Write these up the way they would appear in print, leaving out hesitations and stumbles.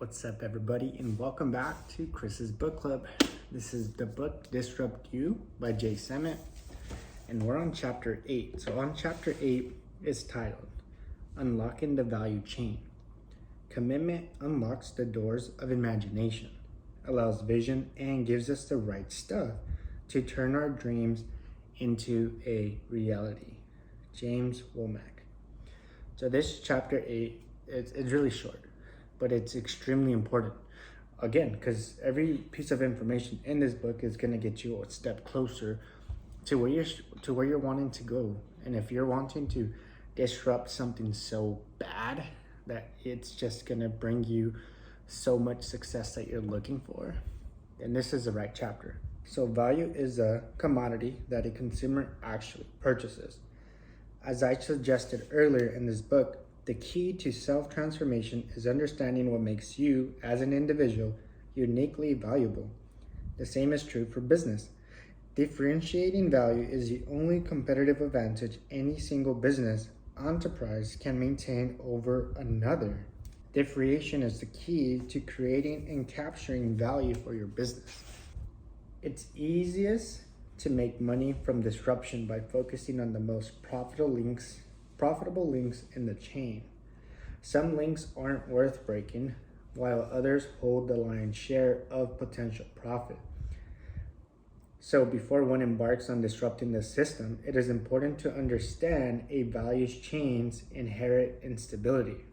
What's up, everybody, and welcome back to Chris's Book Club. This is the book Disrupt You by Samit, and we're on chapter 8. So on chapter 8 is titled Unlocking the Value Chain. Commitment unlocks the doors of imagination, allows vision, and gives us the right stuff to turn our dreams into a reality. James Womack. So this chapter 8, it's really short, but it's extremely important. Again, because every piece of information in this book is going to get you a step closer to where you're wanting to go. And if you're wanting to disrupt something so bad that it's just going to bring you so much success that you're looking for, then this is the right chapter. So value is a commodity that a consumer actually purchases. As I suggested earlier in this book, the key to self-transformation is understanding what makes you, as an individual, uniquely valuable. The same is true for business. Differentiating value is the only competitive advantage any single business enterprise can maintain over another. Differentiation is the key to creating and capturing value for your business. It's easiest to make money from disruption by focusing on the most profitable links in the chain. Some links aren't worth breaking, while others hold the lion's share of potential profit. So before one embarks on disrupting the system, it is important to understand a value chain's inherent instability.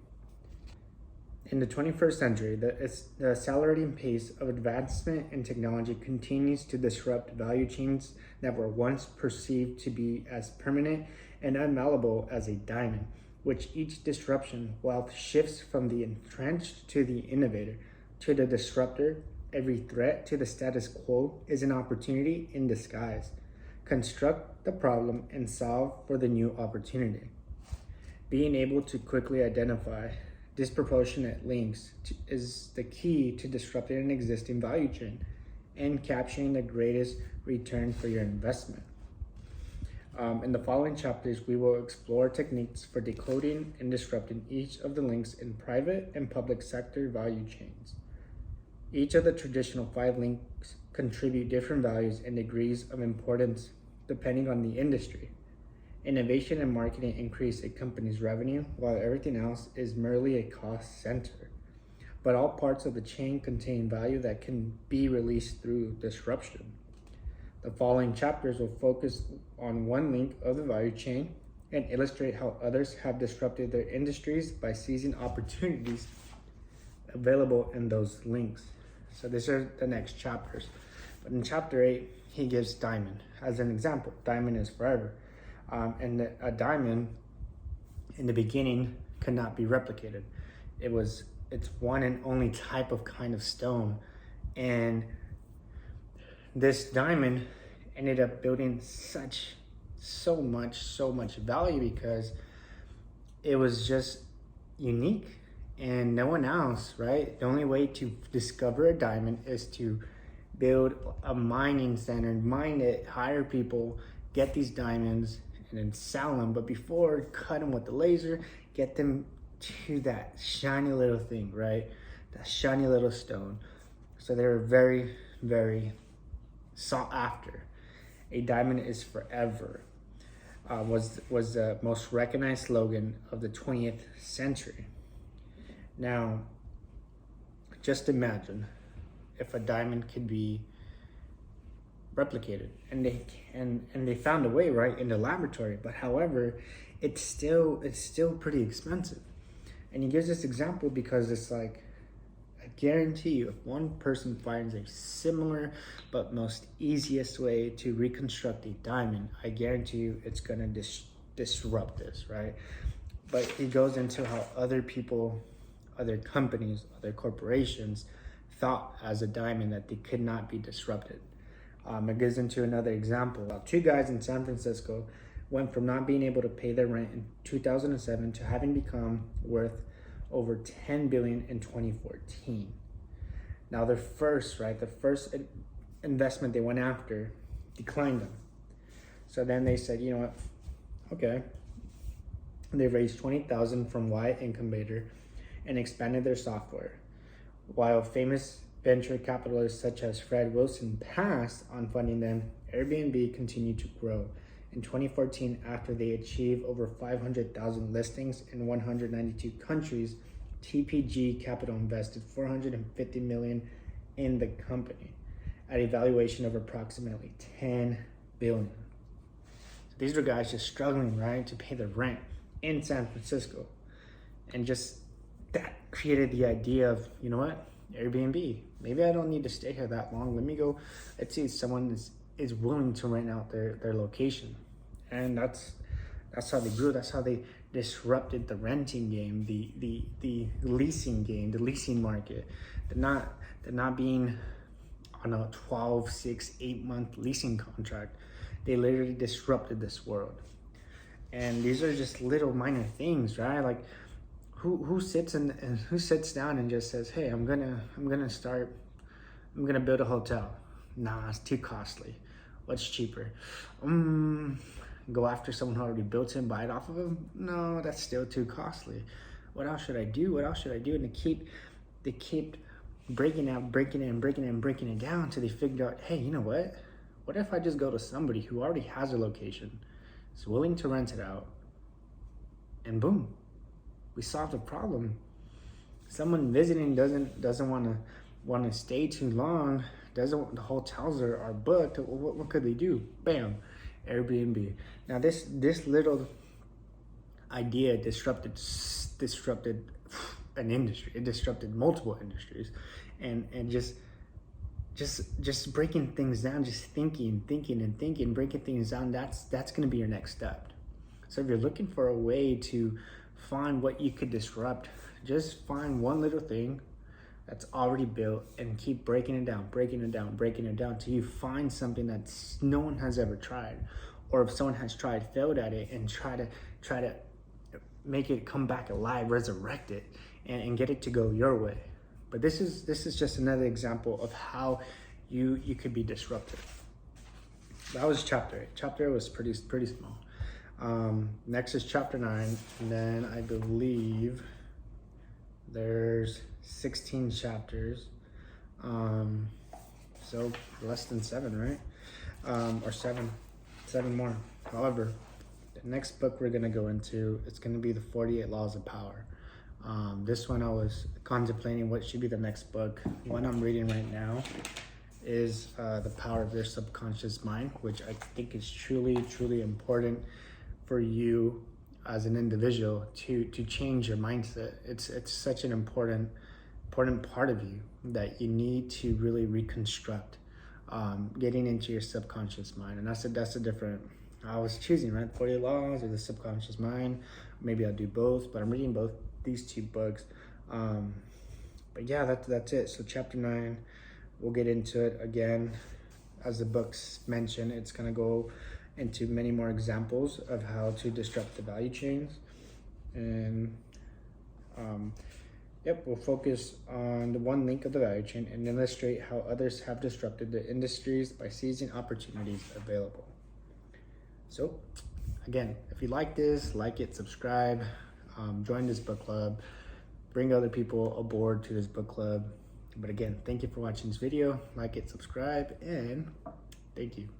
In the 21st century, the accelerating pace of advancement in technology continues to disrupt value chains that were once perceived to be as permanent and unmalleable as a diamond, which each disruption, while shifts from the entrenched to the innovator to the disruptor, every threat to the status quo is an opportunity in disguise. Construct the problem and solve for the new opportunity. Being able to quickly identify disproportionate links is the key to disrupting an existing value chain and capturing the greatest return for your investment. In the following chapters, we will explore techniques for decoding and disrupting each of the links in private and public sector value chains. Each of the traditional 5 links contribute different values and degrees of importance depending on the industry. Innovation and marketing increase a company's revenue, while everything else is merely a cost center. But all parts of the chain contain value that can be released through disruption. The following chapters will focus on one link of the value chain and illustrate how others have disrupted their industries by seizing opportunities available in those links. So these are the next chapters. But in chapter 8, he gives diamond as an example. Diamond is forever. And a diamond in the beginning could not be replicated. It's one and only type of kind of stone. And this diamond ended up building so much value because it was just unique and no one else, right? The only way to discover a diamond is to build a mining center, mine it, hire people, get these diamonds, and then sell them. But before, cut them with the laser, get them to that shiny little thing, right? That shiny little stone. So they're very, very sought after. A diamond is forever was the most recognized slogan of the 20th century. Now, just imagine if a diamond could be replicated, and they found a way, right, in the laboratory. But however, it's still pretty expensive. And he gives this example because it's like, I guarantee you, if one person finds a similar but most easiest way to reconstruct a diamond, I guarantee you it's gonna disrupt this, right? But he goes into how other people, other companies, other corporations thought as a diamond that they could not be disrupted. It goes into another example. 2 guys in San Francisco went from not being able to pay their rent in 2007 to having become worth over $10 billion in 2014. Now the first investment they went after declined them. So then they said, you know what? Okay. They raised $20,000 from Y Incubator and expanded their software. While famous venture capitalists such as Fred Wilson passed on funding them, Airbnb continued to grow. In 2014, after they achieved over 500,000 listings in 192 countries, TPG Capital invested $450 million in the company at a valuation of approximately $10 billion. So these were guys just struggling, right, to pay the rent in San Francisco. And just that created the idea of, you know what, Airbnb, maybe I don't need to stay here that long. Let me go, let's see if someone is willing to rent out their location. And that's how they grew. That's how they disrupted the renting game, the leasing game, the leasing market. They're not being on a 12, 6, 8 month leasing contract. They literally disrupted this world. And these are just little minor things, right? Like who sits down and just says, hey, I'm gonna build a hotel. Nah, it's too costly. What's cheaper? Go after someone who already built it and buy it off of them? No, that's still too costly. What else should I do? What else should I do? And they keep breaking it down until they figured out, hey, you know what? What if I just go to somebody who already has a location, is willing to rent it out, and boom, we solved the problem. Someone visiting doesn't want to stay too long. The hotels are booked. What could they do? Bam, Airbnb. Now this little idea disrupted an industry. It disrupted multiple industries, and just breaking things down, just thinking, breaking things down. That's going to be your next step. So if you're looking for a way to find what you could disrupt, just find one little thing that's already built and keep breaking it down till you find something that no one has ever tried, or if someone has tried, failed at it, and try to make it come back alive, resurrect it, and get it to go your way. But this is just another example of how you could be disrupted. That was chapter 8. Chapter 8 was pretty small. Next is chapter 9, and then I believe there's 16 chapters, so less than 7, right? Or seven more. However, the next book we're gonna go into, it's gonna be the 48 Laws of Power. This one I was contemplating what should be the next book. One I'm reading right now is The Power of Your Subconscious Mind, which I think is truly important for you as an individual to change your mindset. It's such an important part of you that you need to really reconstruct, getting into your subconscious mind. And that's a different, I was choosing, right, 40 Laws or the Subconscious Mind. Maybe I'll do both, but I'm reading both these two books. But yeah, that's it. So chapter 9, we'll get into it again. As the books mention, it's gonna go into many more examples of how to disrupt the value chains. And we'll focus on the one link of the value chain and illustrate how others have disrupted the industries by seizing opportunities available. So again, if you like this, like it, subscribe, join this book club, bring other people aboard to this book club. But again, thank you for watching this video. Like it, subscribe, and thank you.